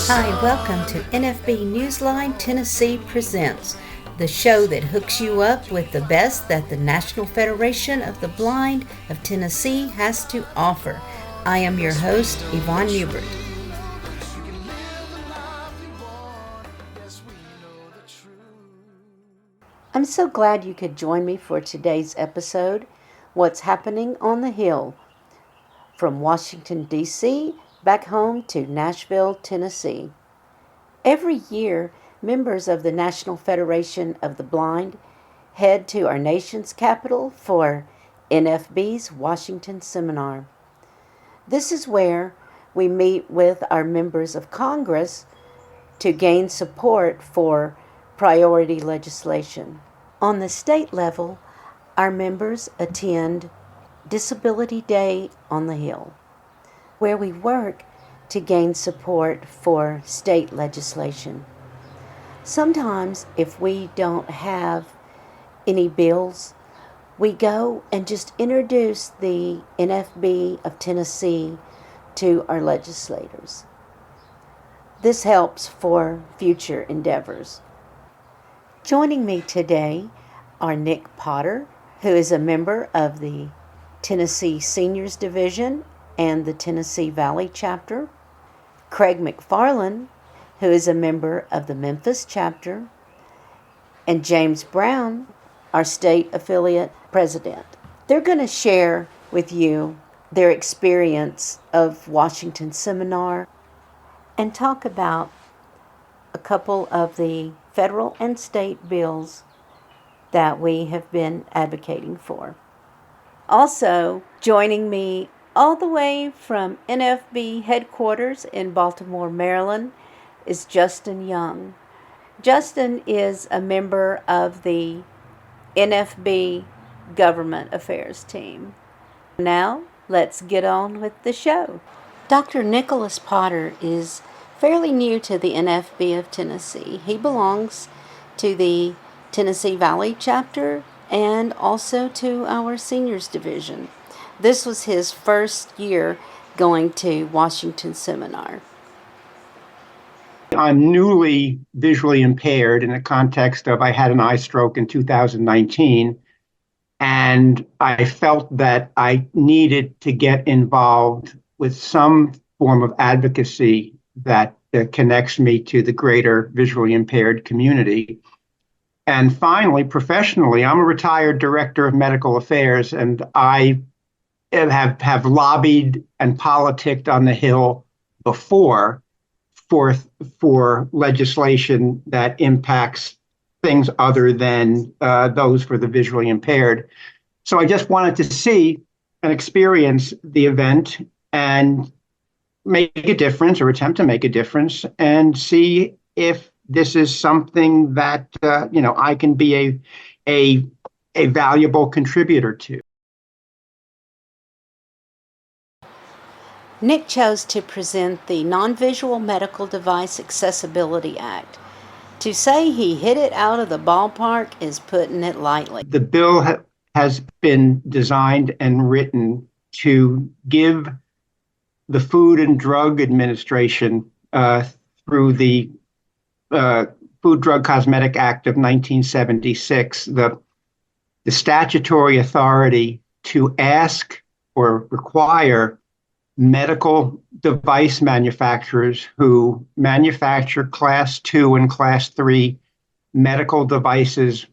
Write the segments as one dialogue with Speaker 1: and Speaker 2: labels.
Speaker 1: Hi, welcome to NFB-NEWSLINE Tennessee Presents, the show that hooks you up with the best that the National Federation of the Blind of Tennessee has to offer. I am your host, Yvonne Newbert. I'm so glad you could join me for today's episode, What's Happening on the Hill, from Washington, D.C., back home to Nashville, Tennessee. Every year, members of the National Federation of the Blind head to our nation's capital for NFB's Washington Seminar. This is where we meet with our members of Congress to gain support for priority legislation. On the state level, our members attend Disability Day on the Hill, where we work to gain support for state legislation. Sometimes, if we don't have any bills, we go and just introduce the NFB of Tennessee to our legislators. This helps for future endeavors. Joining me today are Nick Potter, who is a member of the Tennessee Seniors Division and the Tennessee Valley Chapter, Craig McFarland, who is a member of the Memphis Chapter, and James Brown, our state affiliate president. They're going to share with you their experience of Washington Seminar and talk about a couple of the federal and state bills that we have been advocating for. Also, joining me all the way from NFB headquarters in Baltimore, Maryland, is Justin Young. Justin is a member of the NFB Government AffairsTeam. Now, let's get on with the show. Dr. Nicholas Potter is fairly new to the NFB of Tennessee. He belongs to the Tennessee Valley Chapter and also to our Seniors Division. This was his first year going to Washington Seminar.
Speaker 2: I'm newly visually impaired in the context of I had an eye stroke in 2019, and I felt that I needed to get involved with some form of advocacy that connects me to the greater visually impaired community. And finally, professionally, I'm a retired director of medical affairs, and I have lobbied and politicked on the Hill before for legislation that impacts things other than those for the visually impaired. So I just wanted to see and experience the event and make a difference or attempt to make a difference and see if this is something that I can be a valuable contributor to.
Speaker 1: Nick chose to present the Non-Visual Medical Device Accessibility Act. To say he hit it out of the ballpark is putting it lightly.
Speaker 2: The bill has been designed and written to give the Food and Drug Administration through the Food, Drug, Cosmetic Act of 1976, the statutory authority to ask or require medical device manufacturers who manufacture Class 2 and Class 3 medical devices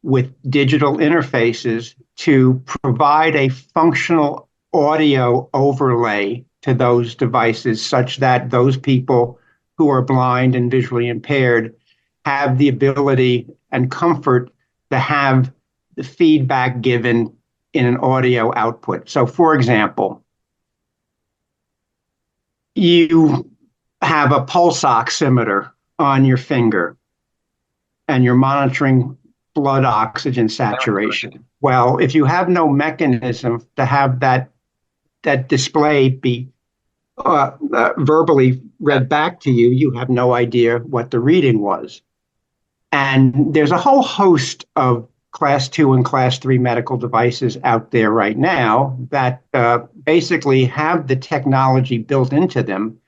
Speaker 2: with digital interfaces to provide a functional audio overlay to those devices such that those people who are blind and visually impaired have the ability and comfort to have the feedback given in an audio output. So, for example, you have a pulse oximeter on your finger and you're monitoring blood oxygen saturation. Well, if you have no mechanism to have that display be verbally read back to you, you have no idea what the reading was. And there's a whole host of Class 2 and Class 3 medical devices out there right now that basically have the technology built into them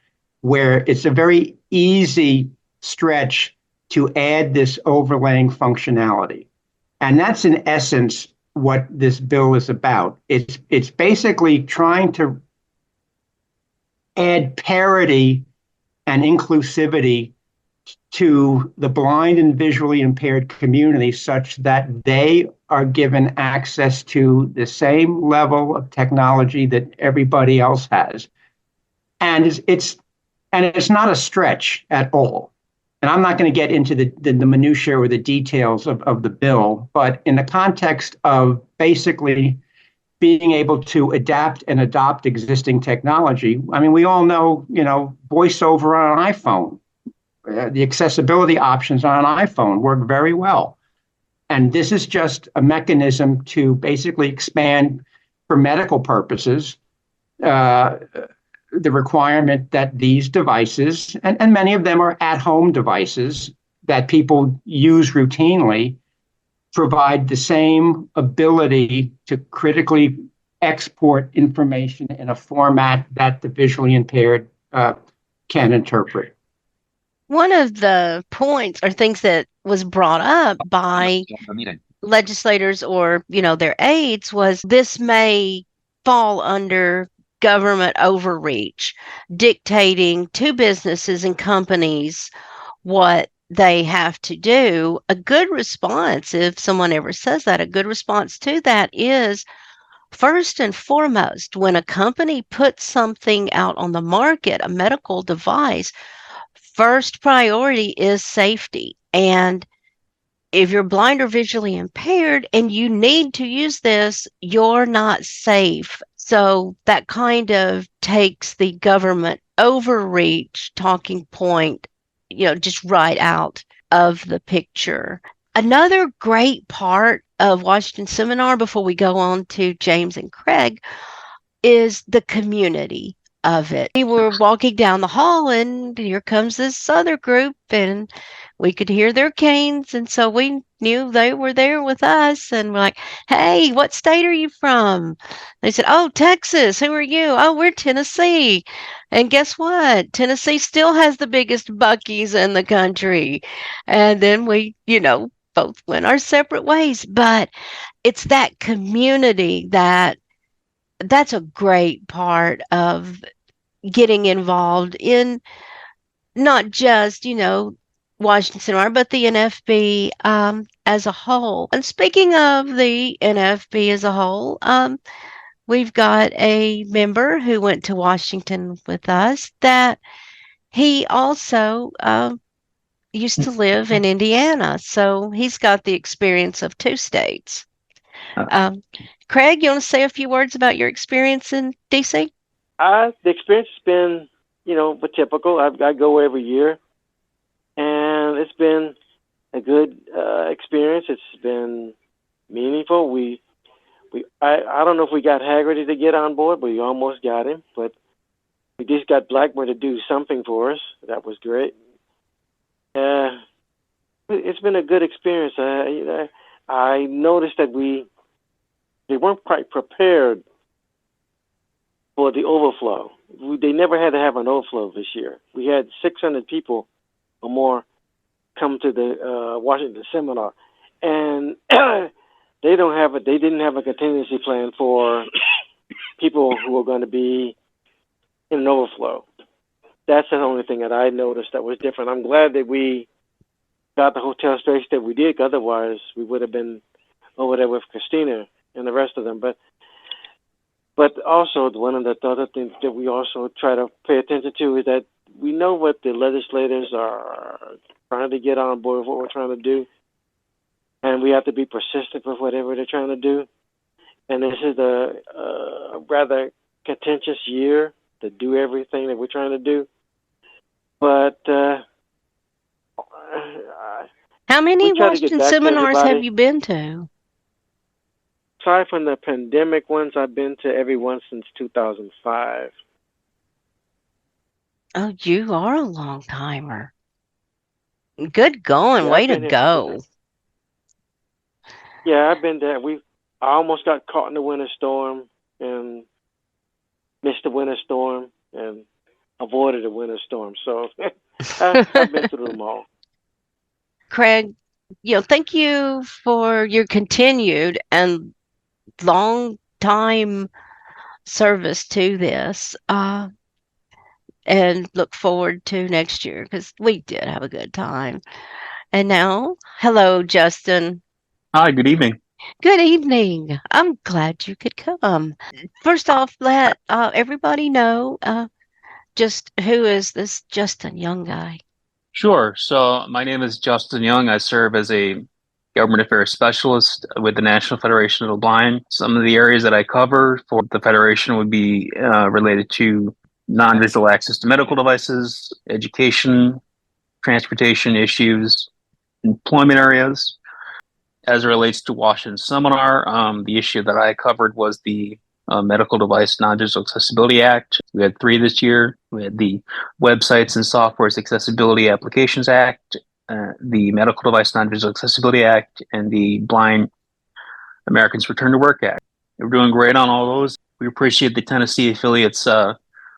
Speaker 2: where it's a very easy stretch to add this overlaying functionality. And that's in essence what this bill is about. It's basically trying to add parity and inclusivity to the blind and visually impaired community such that they are given access to the same level of technology that everybody else has. And it's not a stretch at all. And I'm not going to get into the minutiae or the details of the bill, but in the context of basically being able to adapt and adopt existing technology, I mean, we all know, voiceover on an iPhone. The accessibility options on an iPhone work very well. And this is just a mechanism to basically expand for medical purposes the requirement that these devices, and many of them are at-home devices that people use routinely, provide the same ability to critically export information in a format that the visually impaired can interpret.
Speaker 3: One of the points or things that was brought up by legislators or, their aides was this may fall under government overreach, dictating to businesses and companies what they have to do. A good response, if someone ever says that, a good response to that is, first and foremost, when a company puts something out on the market, a medical device, first priority is safety. And if you're blind or visually impaired and you need to use this, you're not safe. So that kind of takes the government overreach talking point, just right out of the picture. Another great part of Washington Seminar, before we go on to James and Craig, is the community of it. We were walking down the hall and here comes this other group and we could hear their canes. And so we knew they were there with us and we're like, hey, what state are you from? They said, oh, Texas. Who are you? Oh, we're Tennessee. And guess what? Tennessee still has the biggest Buc-ee's in the country. And then we, both went our separate ways. But it's that community that's a great part of getting involved in not just, Washington Seminar, but the NFB as a whole. And speaking of the NFB as a whole, we've got a member who went to Washington with us that he also used to live in Indiana. So he's got the experience of two states. Craig, you want to say a few words about your experience in DC?
Speaker 4: The experience has been, but typical. I go every year, and it's been a good experience. It's been meaningful. I don't know if we got Haggerty to get on board, but we almost got him. But we just got Blackburn to do something for us. That was great. It's been a good experience. I noticed that they weren't quite prepared for the overflow. They never had to have an overflow this year. We had 600 people or more come to the Washington Seminar, and they didn't have a contingency plan for people who were going to be in an overflow. That's the only thing that I noticed that was different. I'm glad that we got the hotel space that we did. Otherwise, we would have been over there with Christina and the rest of them. But also, one of the other things that we also try to pay attention to is that we know what the legislators are trying to get on board with what we're trying to do, and we have to be persistent with whatever they're trying to do. And this is a rather contentious year to do everything that we're trying to do. But
Speaker 3: how many Washington seminars have you been to?
Speaker 4: Aside from the pandemic ones, I've been to every one since 2005.
Speaker 3: Oh, you are a long timer. Good going. Way to go.
Speaker 4: Yeah, I've been there. I almost got caught in the winter storm and missed the winter storm. And avoided a winter storm. So I've been through them all.
Speaker 3: Craig, thank you for your continued and long time service to this. And look forward to next year because we did have a good time. And now, hello, Justin.
Speaker 5: Hi, good evening.
Speaker 3: Good evening. I'm glad you could come. First off, let everybody know just who is this Justin Young guy?
Speaker 5: Sure. So my name is Justin Young. I serve as a government affairs specialist with the National Federation of the Blind. Some of the areas that I cover for the Federation would be related to non-visual access to medical devices, education, transportation issues, employment areas. As it relates to Washington Seminar, the issue that I covered was the Medical Device Non-Digital Accessibility Act. We had 3 this year. We had the Websites and Softwares Accessibility Applications Act, the Medical Device Non-Digital Accessibility Act, and the Blind Americans Return to Work Act. We're doing great on all those. We appreciate the Tennessee affiliates'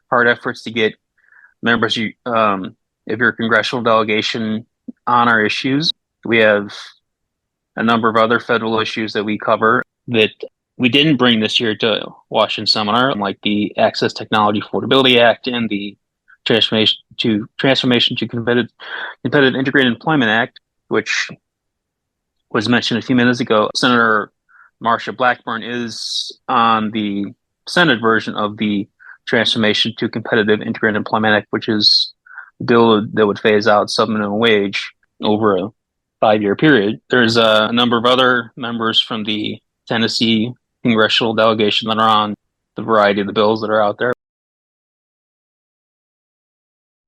Speaker 5: hard efforts to get members of your congressional delegation on our issues. We have a number of other federal issues that we cover that we didn't bring this year to Washington Seminar, like the Access Technology Affordability Act and the Transformation to Competitive Integrated Employment Act, which was mentioned a few minutes ago. Senator Marsha Blackburn is on the Senate version of the Transformation to Competitive Integrated Employment Act, which is a bill that would phase out sub-minimum wage over a 5-year period. There's a number of other members from the Tennessee congressional delegation that are on the variety of the bills that are out there.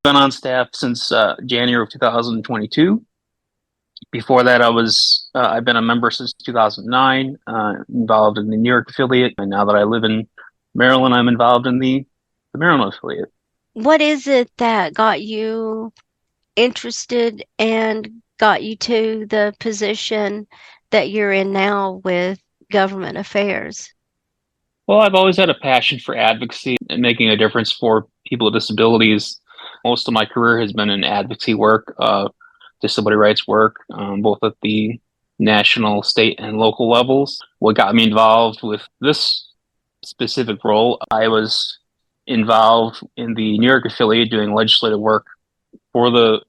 Speaker 5: Been on staff since January of 2022. Before that, I've been a member since 2009, involved in the New York affiliate, and now that I live in Maryland, I'm involved in the Maryland affiliate.
Speaker 3: What is it that got you interested and got you to the position that you're in now with government affairs?
Speaker 5: Well, I've always had a passion for advocacy and making a difference for people with disabilities. Most of my career has been in advocacy work, disability rights work, both at the national, state, and local levels. What got me involved with this specific role, I was involved in the New York affiliate doing legislative work for the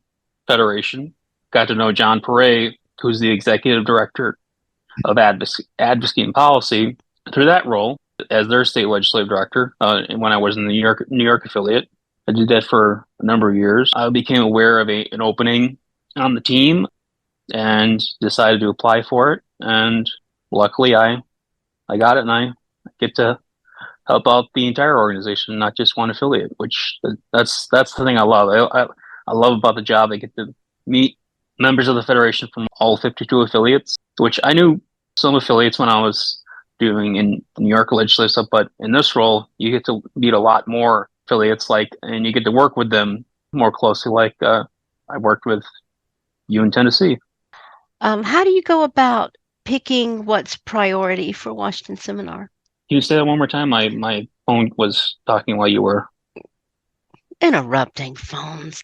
Speaker 5: Federation. Got to know John Perret, who's the executive director of advocacy and policy, through that role as their state legislative director. And when I was in the New York affiliate, I did that for a number of years. I became aware of an opening on the team and decided to apply for it. And luckily, I got it, and I get to help out the entire organization, not just one affiliate. Which that's the thing I love. I love about the job. I get to meet members of the Federation from all 52 affiliates, which I knew some affiliates when I was doing in New York legislative stuff, but in this role, you get to meet a lot more affiliates, and you get to work with them more closely, like I worked with you in Tennessee.
Speaker 3: How do you go about picking what's priority for Washington Seminar?
Speaker 5: Can you say that one more time? My phone was talking while you were
Speaker 3: interrupting phones.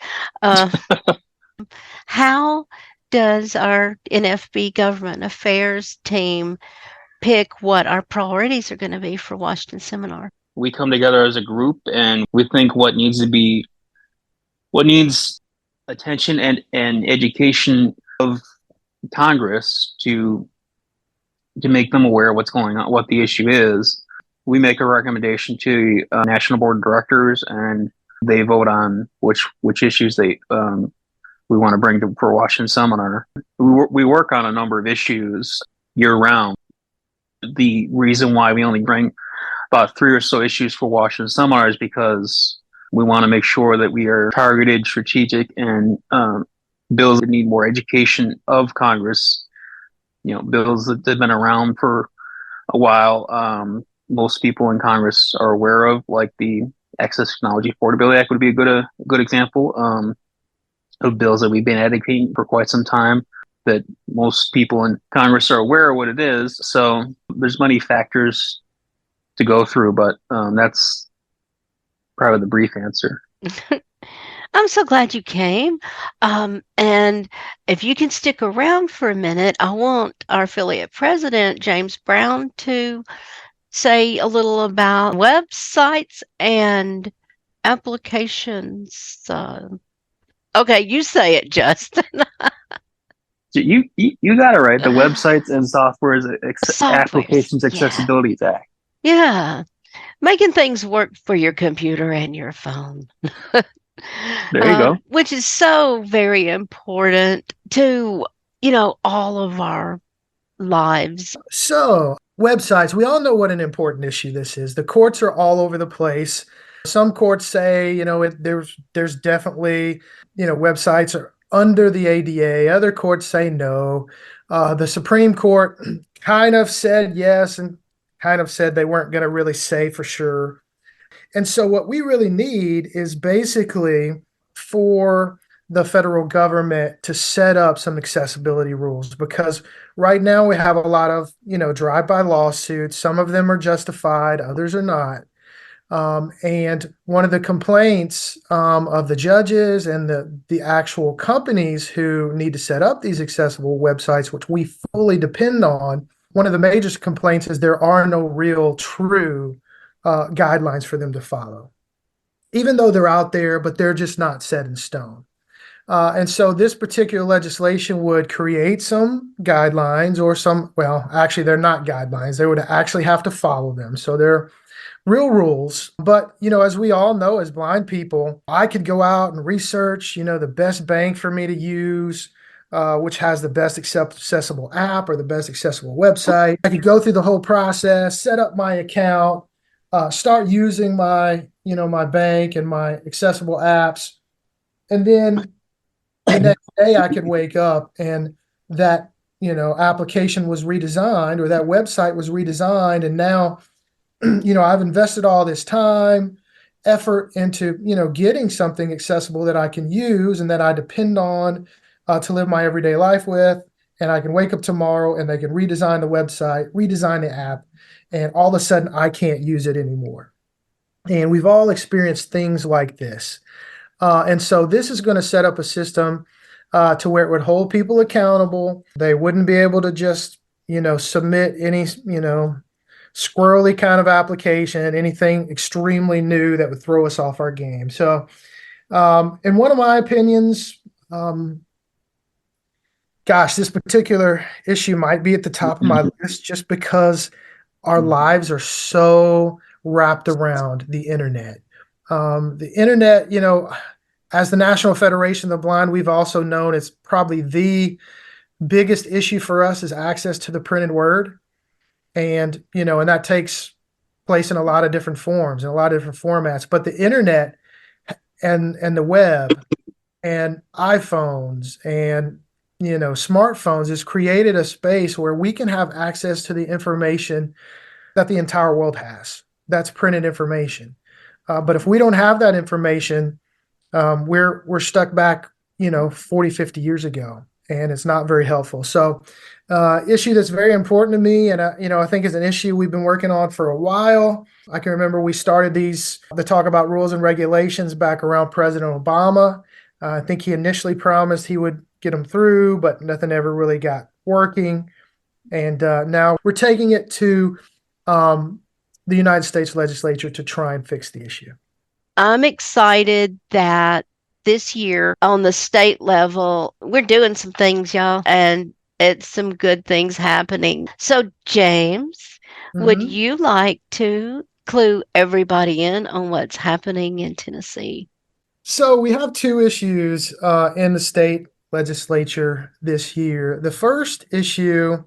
Speaker 3: How does our NFB Government Affairs team pick what our priorities are going to be for Washington Seminar?
Speaker 5: We come together as a group and we think what needs attention and education of Congress to make them aware of what's going on, what the issue is. We make a recommendation to National Board of Directors, and they vote on which issues we want to bring for Washington Seminar. We work on a number of issues year-round. The reason why we only bring about 3 or so issues for Washington Seminar is because we want to make sure that we are targeted, strategic, and bills that need more education of Congress. Bills that have been around for a while. Most people in Congress are aware of, like the Access Technology Affordability Act would be a good example of bills that we've been advocating for quite some time, that most people in Congress are aware of what it is. So there's many factors to go through, but that's probably the brief answer.
Speaker 3: I'm so glad you came. And if you can stick around for a minute, I want our affiliate president, James Brown, to say a little about websites and applications. Okay, you say it, Justin.
Speaker 5: So you got it right. The Websites and Software
Speaker 3: Softwares.
Speaker 5: Applications
Speaker 3: Yeah.
Speaker 5: Accessibility Act.
Speaker 3: Yeah. Making things work for your computer and your phone.
Speaker 5: There you go.
Speaker 3: Which is so very important to, all of our lives.
Speaker 6: So, websites, we all know what an important issue this is. The courts are all over the place. Some courts say, there's definitely, websites are under the ADA. Other courts say no. The Supreme Court kind of said yes and kind of said they weren't going to really say for sure. And so what we really need is basically for the federal government to set up some accessibility rules, because right now we have a lot of, drive-by lawsuits. Some of them are justified, others are not. And one of the complaints of the judges and the actual companies who need to set up these accessible websites, which we fully depend on, one of the major complaints is there are no real true guidelines for them to follow, even though they're out there, but they're just not set in stone. And so this particular legislation would create some guidelines or actually they're not guidelines. They would actually have to follow them. So they're real rules. But, as we all know, as blind people, I could go out and research, the best bank for me to use, which has the best accessible app or the best accessible website. I could go through the whole process, set up my account, start using my bank and my accessible apps. And then the next day I could wake up and that, application was redesigned or that website was redesigned. And now, I've invested all this time, effort into, getting something accessible that I can use and that I depend on to live my everyday life with. And I can wake up tomorrow and they can redesign the website, redesign the app, and all of a sudden I can't use it anymore. And we've all experienced things like this. And so this is going to set up a system to where it would hold people accountable. They wouldn't be able to just, submit any, squirrely kind of application, anything extremely new that would throw us off our game. So, in one of my opinions, this particular issue might be at the top of my list just because our lives are so wrapped around the internet. The internet, as the National Federation of the Blind, we've also known it's probably the biggest issue for us is access to the printed word. And, and that takes place in a lot of different forms and a lot of different formats. But the internet and the web and iPhones and, smartphones has created a space where we can have access to the information that the entire world has. That's printed information. But if we don't have that information, we're stuck back, 40, 50 years ago, and it's not very helpful. So issue that's very important to me, and I think is an issue we've been working on for a while. I can remember we started the talk about rules and regulations back around President Obama. I think he initially promised he would get them through, but nothing ever really got working. And now we're taking it to the United States legislature to try and fix the issue.
Speaker 3: I'm excited that this year on the state level, we're doing some things, y'all, and it's some good things happening. So, James, would you like to clue everybody in on what's happening in Tennessee?
Speaker 6: So we have two issues in the state legislature this year. The first issue,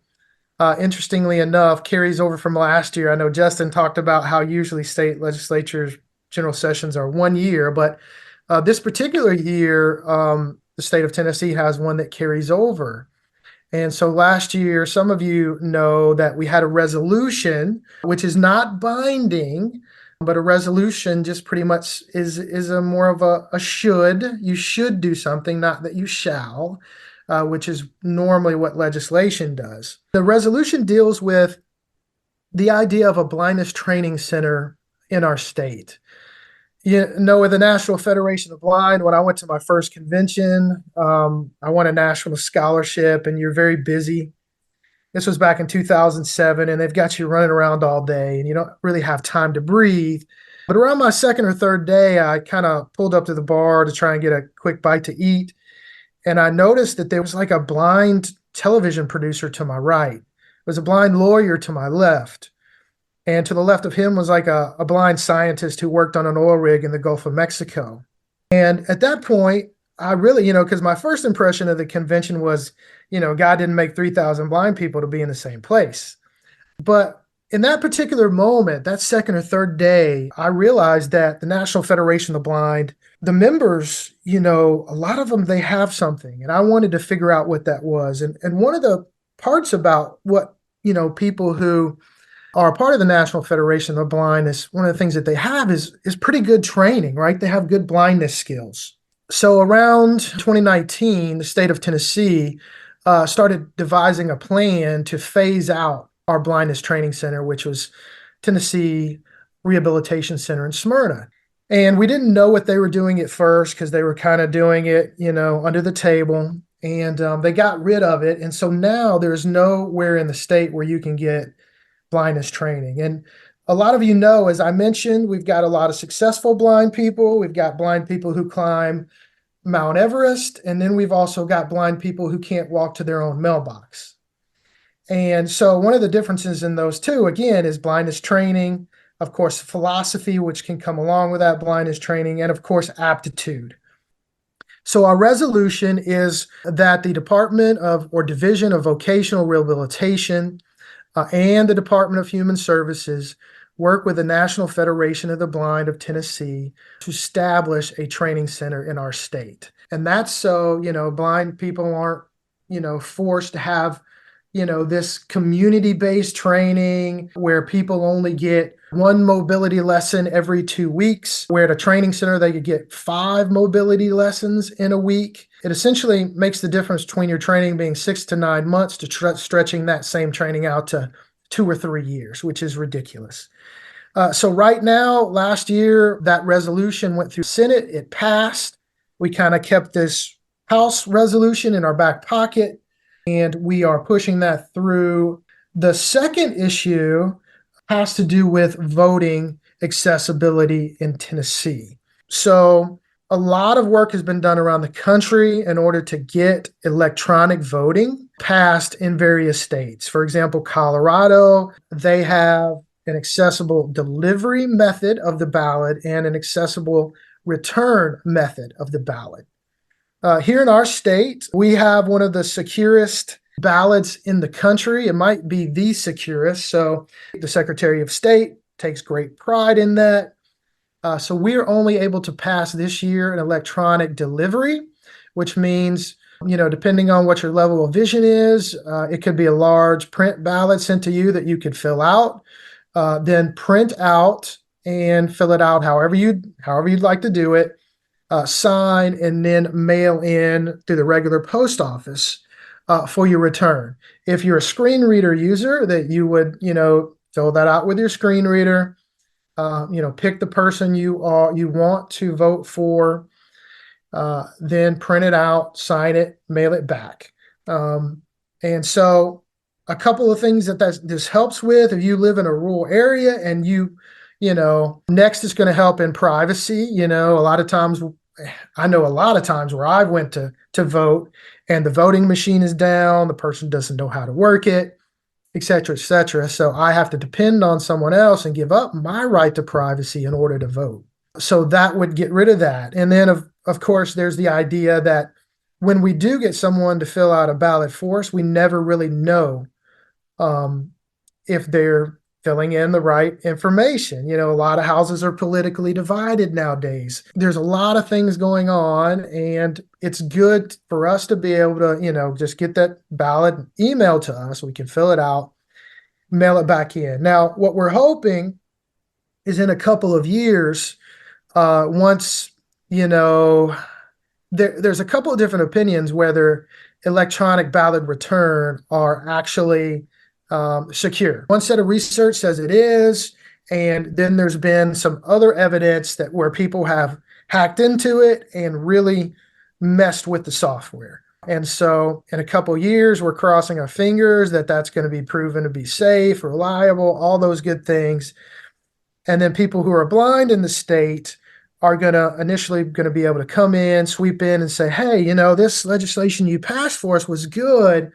Speaker 6: interestingly enough, carries over from last year. I know Justin talked about how usually state legislatures general sessions are 1 year, but this particular year, the state of Tennessee has one that carries over. And so last year, some of you know that we had a resolution, which is not binding, but a resolution just pretty much is a more of a should. You should do something, not that you shall, which is normally what legislation does. The resolution deals with the idea of a blindness training center in our state. with the National Federation of the Blind, when I went to my first convention, I won a national scholarship, and you're very busy. This was back in 2007, and they've got you running around all day, and you don't really have time to breathe. But around my second or third day, I kind of pulled up to the bar to try and get a quick bite to eat. And I noticed that there was like a blind television producer to my right. There was a blind lawyer to my left. And to the left of him was like a blind scientist who worked on an oil rig in the Gulf of Mexico. And at that point, I really, because my first impression of the convention was, God didn't make 3,000 blind people to be in the same place. But in that particular moment, that second or third day, I realized that the National Federation of the Blind, the members, a lot of them, they have something. And I wanted to figure out what that was. And one of the parts about what, people who are part of the National Federation of the Blind is one of the things that they have is pretty good training, right? They have good blindness skills. So around 2019, the state of Tennessee started devising a plan to phase out our blindness training center, which was Tennessee Rehabilitation Center in Smyrna. And we didn't know what they were doing at first because they were kind of doing it, under the table. And they got rid of it. And so now there's nowhere in the state where you can get blindness training. And a lot of as I mentioned, we've got a lot of successful blind people. We've got blind people who climb Mount Everest. And then we've also got blind people who can't walk to their own mailbox. And so one of the differences in those two, again, is blindness training, of course, philosophy, which can come along with that blindness training, and of course, aptitude. So our resolution is that the Department of or Division of Vocational Rehabilitation and the Department of Human Services work with the National Federation of the Blind of Tennessee to establish a training center in our state. And that's so, blind people aren't, forced to have, this community-based training where people only get one mobility lesson every 2 weeks, where at a training center they could get 5 mobility lessons in a week. It essentially makes the difference between your training being 6 to 9 months to stretching that same training out to 2 or 3 years, which is ridiculous. So right now, last year, that resolution went through Senate. It passed. We kind of kept this House resolution in our back pocket, and we are pushing that through. The second issue has to do with voting accessibility in Tennessee. So a lot of work has been done around the country in order to get electronic voting passed in various states. For example, Colorado, they have an accessible delivery method of the ballot and an accessible return method of the ballot. Here in our state, we have one of the securest ballots in the country. It might be the securest. So the Secretary of State takes great pride in that. So we're only able to pass this year an electronic delivery, which means, depending on what your level of vision is, it could be a large print ballot sent to you that you could fill out, then print out and fill it out however you'd like to do it, sign, and then mail in through the regular post office for your return. If you're a screen reader user, that you would, fill that out with your screen reader. Pick the person you want to vote for, then print it out, sign it, mail it back. And so a couple of things that this helps with, if you live in a rural area and next is going to help in privacy. I know a lot of times where I went to vote and the voting machine is down, the person doesn't know how to work it, et cetera, et cetera. So I have to depend on someone else and give up my right to privacy in order to vote. So that would get rid of that. And then, of course, there's the idea that when we do get someone to fill out a ballot for us, we never really know if they're filling in the right information. A lot of houses are politically divided nowadays. There's a lot of things going on, and it's good for us to be able to, just get that ballot emailed to us. We can fill it out, mail it back in. Now, what we're hoping is in a couple of years, once, there's a couple of different opinions whether electronic ballot return are actually secure. One set of research says it is, And then there's been some other evidence that where people have hacked into it and really messed with the software. And so in a couple of years, we're crossing our fingers that that's going to be proven to be safe, reliable, all those good things. And then people who are blind in the state are initially going to be able to come in, sweep in and say, hey, this legislation you passed for us was good,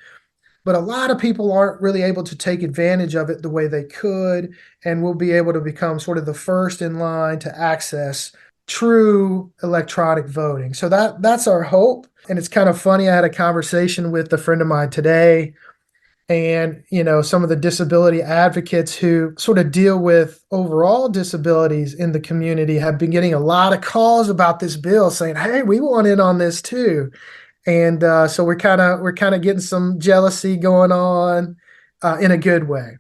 Speaker 6: but a lot of people aren't really able to take advantage of it the way they could, and we'll be able to become sort of the first in line to access true electronic voting. So that's our hope. And it's kind of funny. I had a conversation with a friend of mine today, and some of the disability advocates who sort of deal with overall disabilities in the community have been getting a lot of calls about this bill saying, hey, we want in on this too. And so we're kind of getting some jealousy going on in a good way.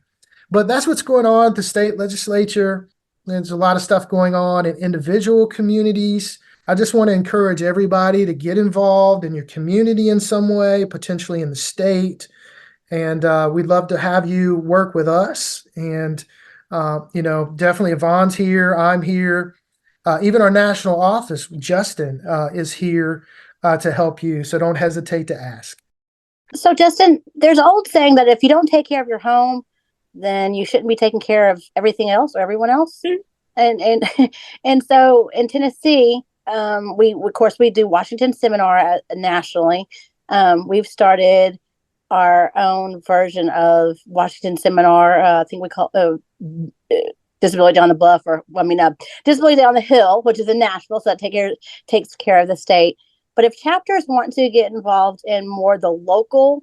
Speaker 6: But that's what's going on at the state legislature. There's a lot of stuff going on in individual communities. I just want to encourage everybody to get involved in your community in some way, potentially in the state. And we'd love to have you work with us. And, definitely Yvonne's here. I'm here. Even our national office, Justin, is here to help you. So don't hesitate to ask.
Speaker 7: So, Justin, there's an old saying that if you don't take care of your home, then you shouldn't be taking care of everything else or everyone else. And and so in Tennessee, we do Washington Seminar nationally. We've started our own version of Washington Seminar. I think we call Disability on the Bluff, Disability on the Hill, which is in Nashville. So that takes care of the state. But if chapters want to get involved in more the local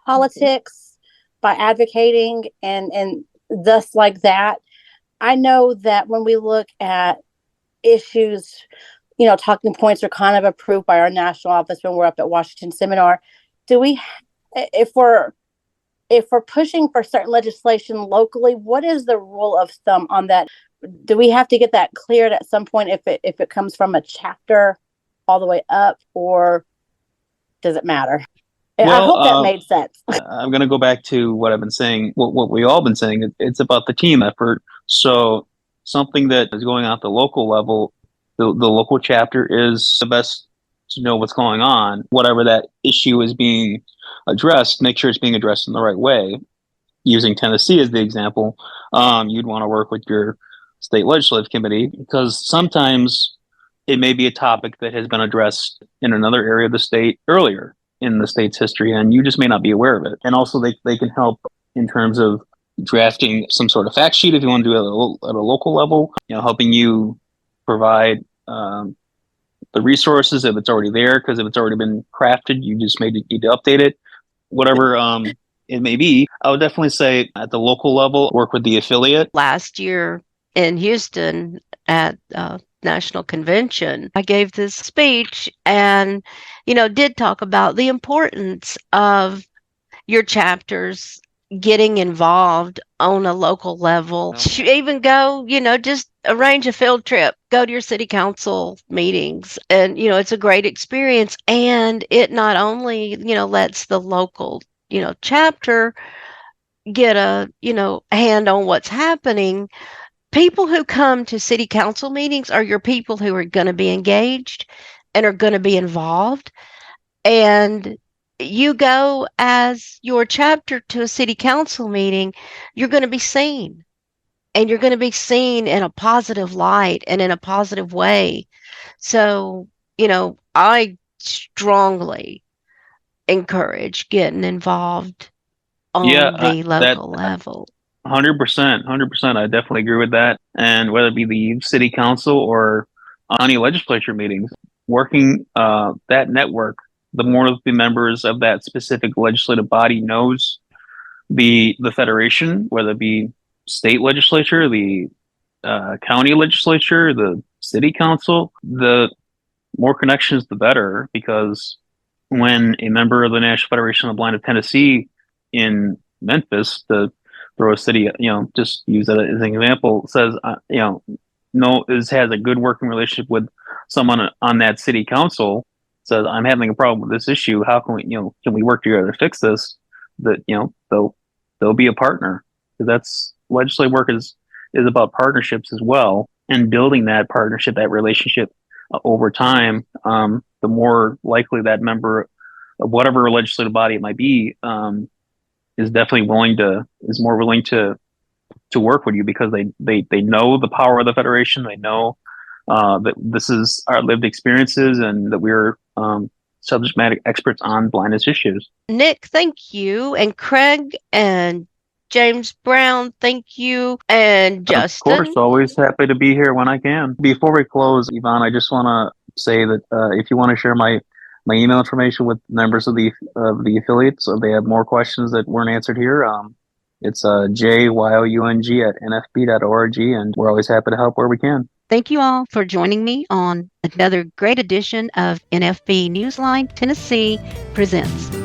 Speaker 7: politics by advocating and thus like that, I know that when we look at issues, talking points are kind of approved by our national office when we're up at Washington Seminar. If we're pushing for certain legislation locally, what is the rule of thumb on that? Do we have to get that cleared at some point if it comes from a chapter all the way up, or does it matter? Well, I hope that made sense.
Speaker 5: I'm going to go back to what I've been saying, what we all been saying. It's about the team effort. So something that is going on at the local level, the local chapter is the best to know what's going on. Whatever that issue is being addressed, make sure it's being addressed in the right way. Using Tennessee as the example, you'd want to work with your state legislative committee, because sometimes it may be a topic that has been addressed in another area of the state earlier in the state's history, and you just may not be aware of it. And also they can help in terms of drafting some sort of fact sheet if you want to do it at a local level, helping you provide the resources if it's already there, because if it's already been crafted, you just may need to update it. Whatever it may be, I would definitely say at the local level, work with the affiliate.
Speaker 3: Last year in Houston at National Convention, I gave this speech and, did talk about the importance of your chapters getting involved on a local level. Even go, just arrange a field trip, go to your city council meetings. And, it's a great experience. And it not only, lets the local, chapter get a, hand on what's happening. People who come to city council meetings are your people who are going to be engaged and are going to be involved. And you go as your chapter to a city council meeting, you're going to be seen. And you're going to be seen in a positive light and in a positive way. So, I strongly encourage getting involved on the local level.
Speaker 5: 100%. I definitely agree with that. And whether it be the city council or county legislature meetings, working that network, the more the members of that specific legislative body knows the federation, whether it be state legislature, the county legislature, the city council, the more connections, the better. Because when a member of the National Federation of the Blind of Tennessee in Memphis, the throw a city, just use that as an example, says, has a good working relationship with someone on that city council, says, I'm having a problem with this issue. How can we work together to fix this? That, they'll be a partner. Because that's legislative work is is about partnerships as well, and building that partnership, that relationship over time. The more likely that member of whatever legislative body it might be is more willing to work with you, because they know the power of the Federation. They know that this is our lived experiences, and that we're subject matter experts on blindness issues.
Speaker 3: Nick, thank you. And Craig and James Brown, thank you. And Justin.
Speaker 5: Of course, always happy to be here when I can. Before we close, Yvonne, I just want to say that if you want to share my email information with members of the affiliates, so they have more questions that weren't answered here, it's jyoung@nfb.org, and we're always happy to help where we can.
Speaker 3: Thank you all for joining me on another great edition of NFB Newsline Tennessee Presents.